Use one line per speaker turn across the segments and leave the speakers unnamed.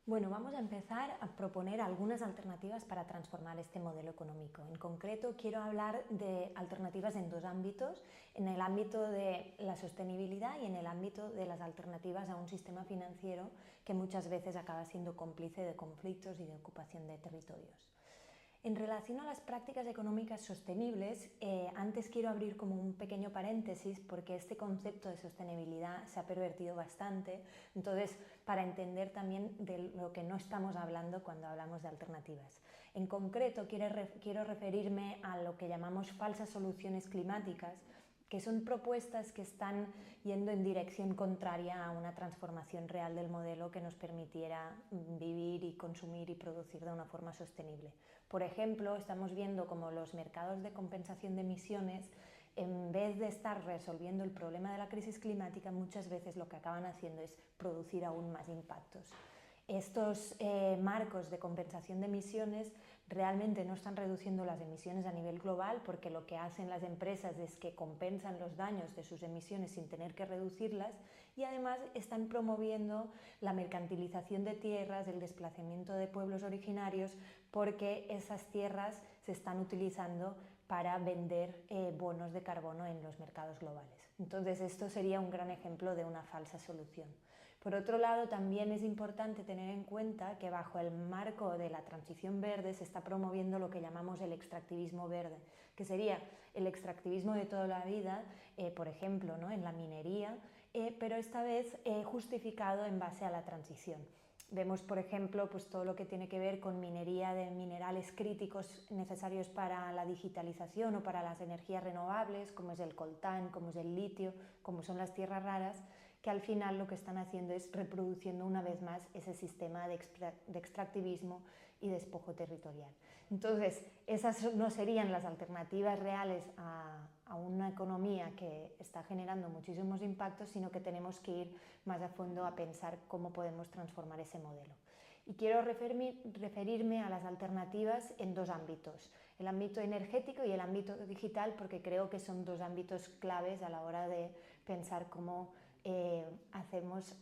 Bueno, vamos a empezar a proponer algunas alternativas para transformar este modelo económico. En concreto, quiero hablar de alternativas en dos ámbitos, en el ámbito de la sostenibilidad y en el ámbito de las alternativas a un sistema financiero que muchas veces acaba siendo cómplice de conflictos y de ocupación de territorios. En relación a las prácticas económicas sostenibles, antes quiero abrir como un pequeño paréntesis porque este concepto de sostenibilidad se ha pervertido bastante, entonces para entender también de lo que no estamos hablando cuando hablamos de alternativas. En concreto quiero referirme a lo que llamamos falsas soluciones climáticas, que son propuestas que están yendo en dirección contraria a una transformación real del modelo que nos permitiera vivir y consumir y producir de una forma sostenible. Por ejemplo, estamos viendo como los mercados de compensación de emisiones, en vez de estar resolviendo el problema de la crisis climática, muchas veces lo que acaban haciendo es producir aún más impactos. Estos marcos de compensación de emisiones realmente no están reduciendo las emisiones a nivel global, porque lo que hacen las empresas es que compensan los daños de sus emisiones sin tener que reducirlas, y además están promoviendo la mercantilización de tierras, el desplazamiento de pueblos originarios, porque esas tierras se están utilizando para vender bonos de carbono en los mercados globales. Entonces esto sería un gran ejemplo de una falsa solución. Por otro lado, también es importante tener en cuenta que bajo el marco de la transición verde se está promoviendo lo que llamamos el extractivismo verde, que sería el extractivismo de toda la vida, por ejemplo, ¿no?, en la minería, pero esta vez justificado en base a la transición. Vemos, por ejemplo, pues todo lo que tiene que ver con minería de minerales críticos necesarios para la digitalización o para las energías renovables, como es el coltán, como es el litio, como son las tierras raras, que al final lo que están haciendo es reproduciendo una vez más ese sistema de extractivismo y despojo territorial. Entonces, esas no serían las alternativas reales a una economía que está generando muchísimos impactos, sino que tenemos que ir más a fondo a pensar cómo podemos transformar ese modelo. Y quiero referirme a las alternativas en dos ámbitos, el ámbito energético y el ámbito digital, porque creo que son dos ámbitos claves a la hora de pensar cómo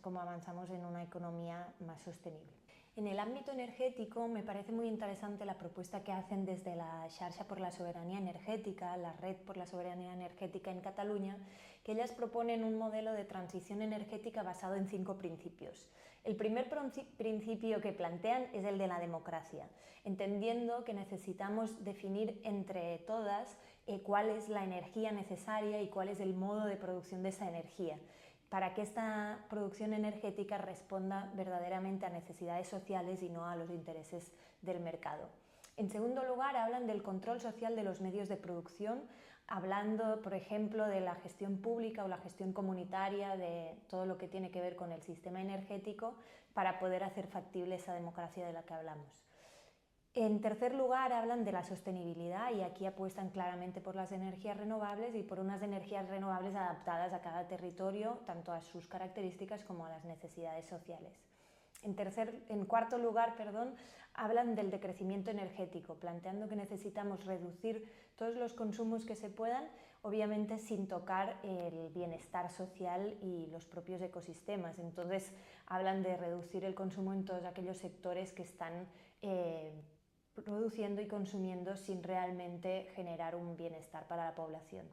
cómo avanzamos en una economía más sostenible. En el ámbito energético me parece muy interesante la propuesta que hacen desde la Xarxa por la Soberanía Energética, la Red por la Soberanía Energética en Cataluña, que ellas proponen un modelo de transición energética basado en 5 principios. El primer principio que plantean es el de la democracia, entendiendo que necesitamos definir entre todas cuál es la energía necesaria y cuál es el modo de producción de esa energía, para que esta producción energética responda verdaderamente a necesidades sociales y no a los intereses del mercado. En segundo lugar, hablan del control social de los medios de producción, hablando, por ejemplo, de la gestión pública o la gestión comunitaria, de todo lo que tiene que ver con el sistema energético, para poder hacer factible esa democracia de la que hablamos. En tercer lugar, hablan de la sostenibilidad y aquí apuestan claramente por las energías renovables y por unas energías renovables adaptadas a cada territorio, tanto a sus características como a las necesidades sociales. En cuarto lugar, hablan del decrecimiento energético, planteando que necesitamos reducir todos los consumos que se puedan, obviamente sin tocar el bienestar social y los propios ecosistemas. Entonces, hablan de reducir el consumo en todos aquellos sectores que están produciendo y consumiendo sin realmente generar un bienestar para la población.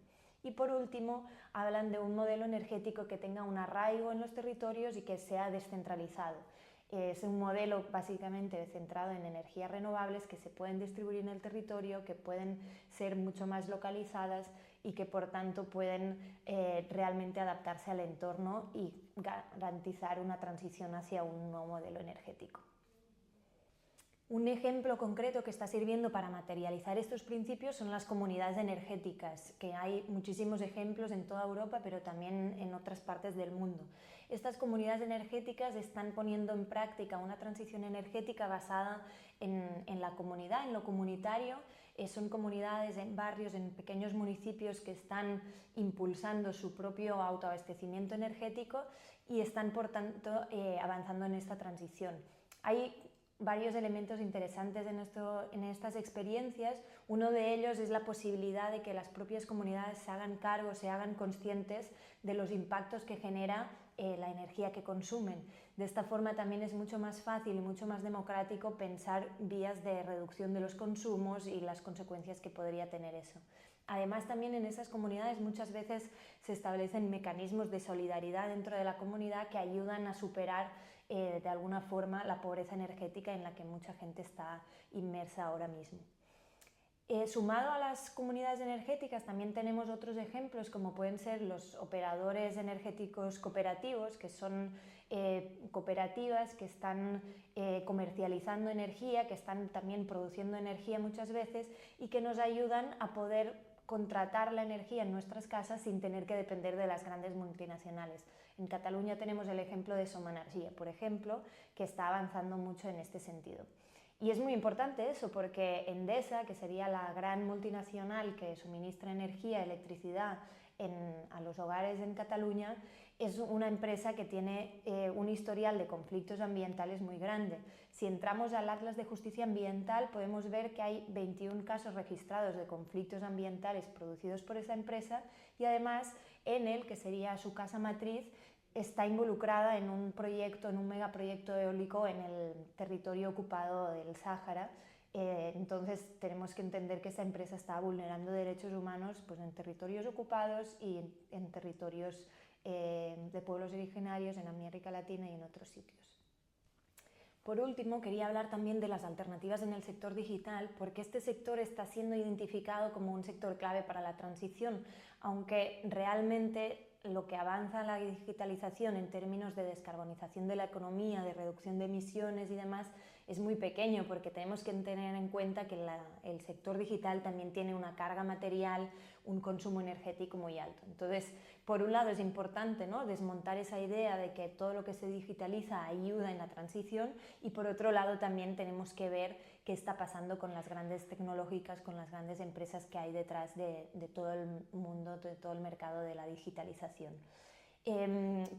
Y por último, hablan de un modelo energético que tenga un arraigo en los territorios y que sea descentralizado. Es un modelo básicamente centrado en energías renovables que se pueden distribuir en el territorio, que pueden ser mucho más localizadas y que por tanto pueden realmente adaptarse al entorno y garantizar una transición hacia un nuevo modelo energético. Un ejemplo concreto que está sirviendo para materializar estos principios son las comunidades energéticas, que hay muchísimos ejemplos en toda Europa, pero también en otras partes del mundo. Estas comunidades energéticas están poniendo en práctica una transición energética basada en la comunidad, en lo comunitario. Son comunidades en barrios, en pequeños municipios que están impulsando su propio autoabastecimiento energético y están, por tanto, avanzando en esta transición. Hay varios elementos interesantes en estas experiencias. Uno de ellos es la posibilidad de que las propias comunidades se hagan cargo, se hagan conscientes de los impactos que genera la energía que consumen. De esta forma también es mucho más fácil y mucho más democrático pensar vías de reducción de los consumos y las consecuencias que podría tener eso. Además, también en esas comunidades muchas veces se establecen mecanismos de solidaridad dentro de la comunidad que ayudan a superar de alguna forma la pobreza energética en la que mucha gente está inmersa ahora mismo. Sumado a las comunidades energéticas también tenemos otros ejemplos como pueden ser los operadores energéticos cooperativos, que son cooperativas que están comercializando energía, que están también produciendo energía muchas veces y que nos ayudan a poder contratar la energía en nuestras casas sin tener que depender de las grandes multinacionales. En Cataluña tenemos el ejemplo de Som Energia, por ejemplo, que está avanzando mucho en este sentido. Y es muy importante eso porque Endesa, que sería la gran multinacional que suministra energía, electricidad a los hogares en Cataluña, es una empresa que tiene un historial de conflictos ambientales muy grande. Si entramos al Atlas de Justicia Ambiental podemos ver que hay 21 casos registrados de conflictos ambientales producidos por esa empresa y además Enel, que sería su casa matriz, está involucrada en un proyecto, en un megaproyecto eólico en el territorio ocupado del Sáhara. Entonces tenemos que entender que esa empresa está vulnerando derechos humanos pues, en territorios ocupados y en territorios de pueblos originarios en América Latina y en otros sitios. Por último, quería hablar también de las alternativas en el sector digital, porque este sector está siendo identificado como un sector clave para la transición, aunque realmente lo que avanza la digitalización en términos de descarbonización de la economía, de reducción de emisiones y demás, es muy pequeño porque tenemos que tener en cuenta que el sector digital también tiene una carga material, un consumo energético muy alto. Entonces, por un lado es importante, ¿no?, desmontar esa idea de que todo lo que se digitaliza ayuda en la transición y por otro lado también tenemos que ver qué está pasando con las grandes tecnológicas, con las grandes empresas que hay detrás de todo el mundo, de todo el mercado de la digitalización.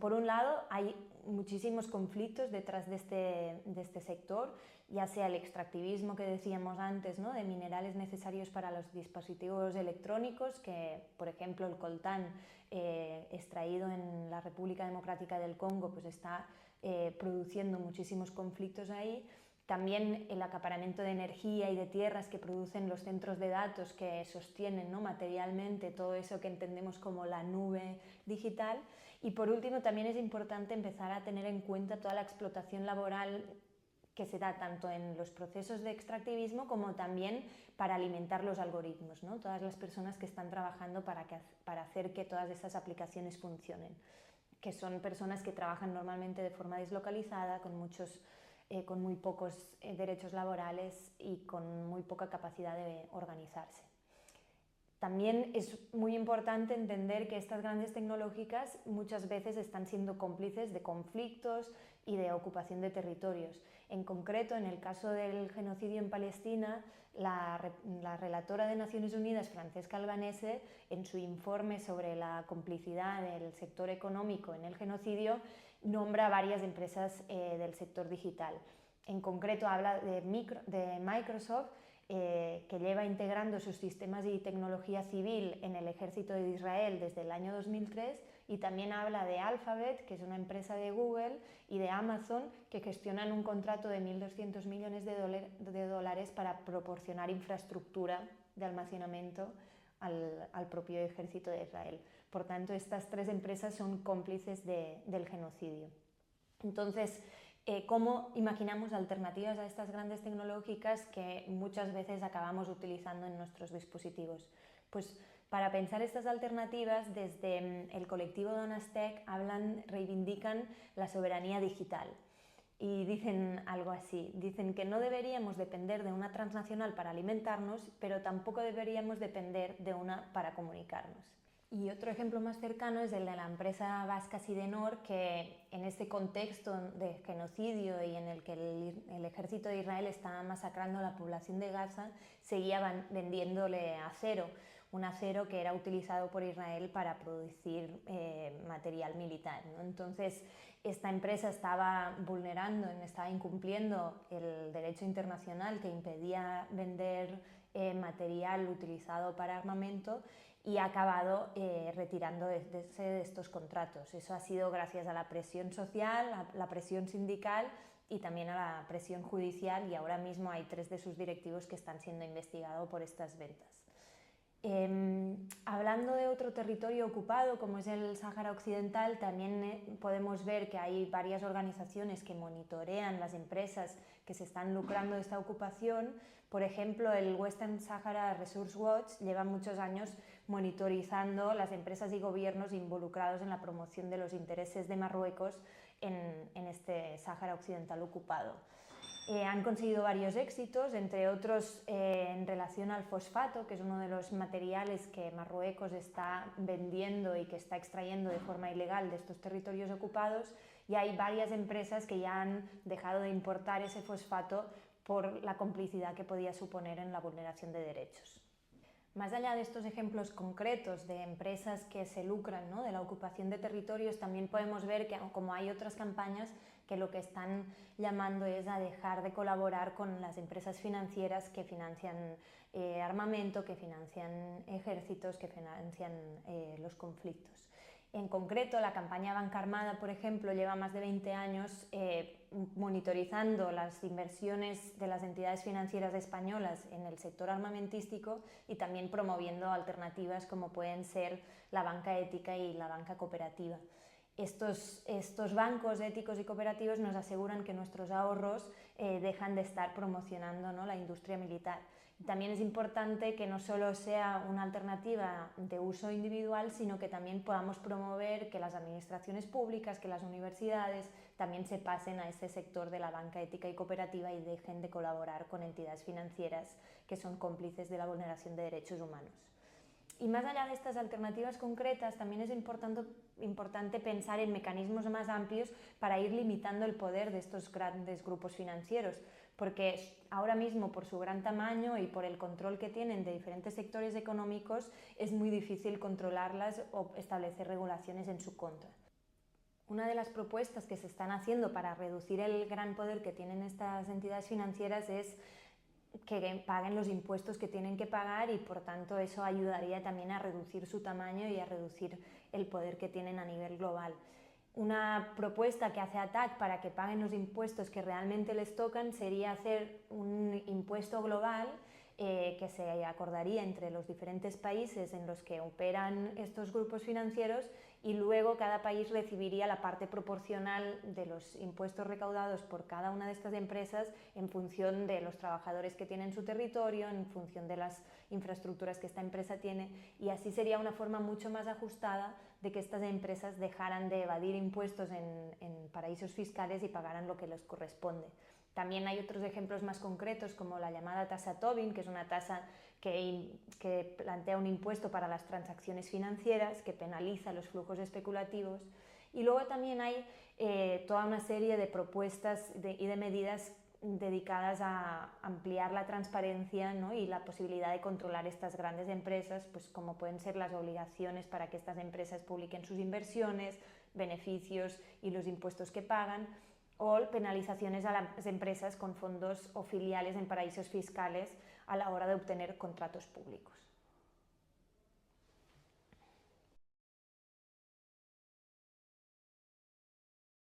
Por un lado, hay muchísimos conflictos detrás de este sector, ya sea el extractivismo que decíamos antes, ¿no?, de minerales necesarios para los dispositivos electrónicos, que por ejemplo el coltán extraído en la República Democrática del Congo pues está produciendo muchísimos conflictos ahí. También el acaparamiento de energía y de tierras que producen los centros de datos que sostienen, ¿no?, materialmente todo eso que entendemos como la nube digital. Y por último también es importante empezar a tener en cuenta toda la explotación laboral que se da tanto en los procesos de extractivismo como también para alimentar los algoritmos, ¿no?, todas las personas que están trabajando para hacer que todas esas aplicaciones funcionen, que son personas que trabajan normalmente de forma deslocalizada, con muy pocos derechos laborales y con muy poca capacidad de organizarse. También es muy importante entender que estas grandes tecnológicas muchas veces están siendo cómplices de conflictos y de ocupación de territorios. En concreto, en el caso del genocidio en Palestina, la relatora de Naciones Unidas, Francesca Albanese, en su informe sobre la complicidad del sector económico en el genocidio, nombra varias empresas del sector digital. En concreto habla de Microsoft, que lleva integrando sus sistemas y tecnología civil en el ejército de Israel desde el año 2003, y también habla de Alphabet, que es una empresa de Google, y de Amazon, que gestionan un contrato de 1.200 millones de dólares para proporcionar infraestructura de almacenamiento al propio ejército de Israel. Por tanto, estas tres empresas son cómplices del genocidio. Entonces, ¿cómo imaginamos alternativas a estas grandes tecnológicas que muchas veces acabamos utilizando en nuestros dispositivos? Pues para pensar estas alternativas, desde el colectivo Donastec reivindican la soberanía digital y dicen algo así, dicen que no deberíamos depender de una transnacional para alimentarnos, pero tampoco deberíamos depender de una para comunicarnos. Y otro ejemplo más cercano es el de la empresa vasca Sidenor, que en este contexto de genocidio y en el que el ejército de Israel estaba masacrando a la población de Gaza, seguía vendiéndole acero, un acero que era utilizado por Israel para producir material militar, ¿no? Entonces, esta empresa estaba incumpliendo el derecho internacional que impedía vender material utilizado para armamento y ha acabado retirándose de estos contratos. Eso ha sido gracias a la presión social, a la presión sindical y también a la presión judicial, y ahora mismo hay 3 de sus directivos que están siendo investigados por estas ventas. Hablando de otro territorio ocupado como es el Sáhara Occidental, también podemos ver que hay varias organizaciones que monitorean las empresas que se están lucrando de esta ocupación. Por ejemplo, el Western Sahara Resource Watch lleva muchos años monitorizando las empresas y gobiernos involucrados en la promoción de los intereses de Marruecos en este Sáhara Occidental ocupado. Han conseguido varios éxitos, entre otros en relación al fosfato, que es uno de los materiales que Marruecos está vendiendo y que está extrayendo de forma ilegal de estos territorios ocupados, y hay varias empresas que ya han dejado de importar ese fosfato por la complicidad que podía suponer en la vulneración de derechos. Más allá de estos ejemplos concretos de empresas que se lucran, ¿no?, de la ocupación de territorios, también podemos ver que como hay otras campañas que lo que están llamando es a dejar de colaborar con las empresas financieras que financian armamento, que financian ejércitos, que financian los conflictos. En concreto, la campaña Banca Armada, por ejemplo, lleva más de 20 años monitorizando las inversiones de las entidades financieras españolas en el sector armamentístico y también promoviendo alternativas como pueden ser la banca ética y la banca cooperativa. Estos bancos éticos y cooperativos nos aseguran que nuestros ahorros dejan de estar promocionando, ¿no?, la industria militar. También es importante que no solo sea una alternativa de uso individual, sino que también podamos promover que las administraciones públicas, que las universidades también se pasen a este sector de la banca ética y cooperativa y dejen de colaborar con entidades financieras que son cómplices de la vulneración de derechos humanos. Y más allá de estas alternativas concretas, también es importante pensar en mecanismos más amplios para ir limitando el poder de estos grandes grupos financieros, porque ahora mismo, por su gran tamaño y por el control que tienen de diferentes sectores económicos, es muy difícil controlarlas o establecer regulaciones en su contra. Una de las propuestas que se están haciendo para reducir el gran poder que tienen estas entidades financieras es que paguen los impuestos que tienen que pagar, y por tanto eso ayudaría también a reducir su tamaño y a reducir el poder que tienen a nivel global. Una propuesta que hace ATTAC para que paguen los impuestos que realmente les tocan sería hacer un impuesto global que se acordaría entre los diferentes países en los que operan estos grupos financieros, y luego cada país recibiría la parte proporcional de los impuestos recaudados por cada una de estas empresas en función de los trabajadores que tiene en su territorio, en función de las infraestructuras que esta empresa tiene, y así sería una forma mucho más ajustada de que estas empresas dejaran de evadir impuestos en paraísos fiscales y pagaran lo que les corresponde. También hay otros ejemplos más concretos, como la llamada tasa Tobin, que es una tasa que plantea un impuesto para las transacciones financieras, que penaliza los flujos especulativos. Y luego también hay toda una serie de propuestas y de medidas dedicadas a ampliar la transparencia, ¿no?, y la posibilidad de controlar estas grandes empresas, pues como pueden ser las obligaciones para que estas empresas publiquen sus inversiones, beneficios y los impuestos que pagan, o penalizaciones a las empresas con fondos o filiales en paraísos fiscales a la hora de obtener contratos públicos.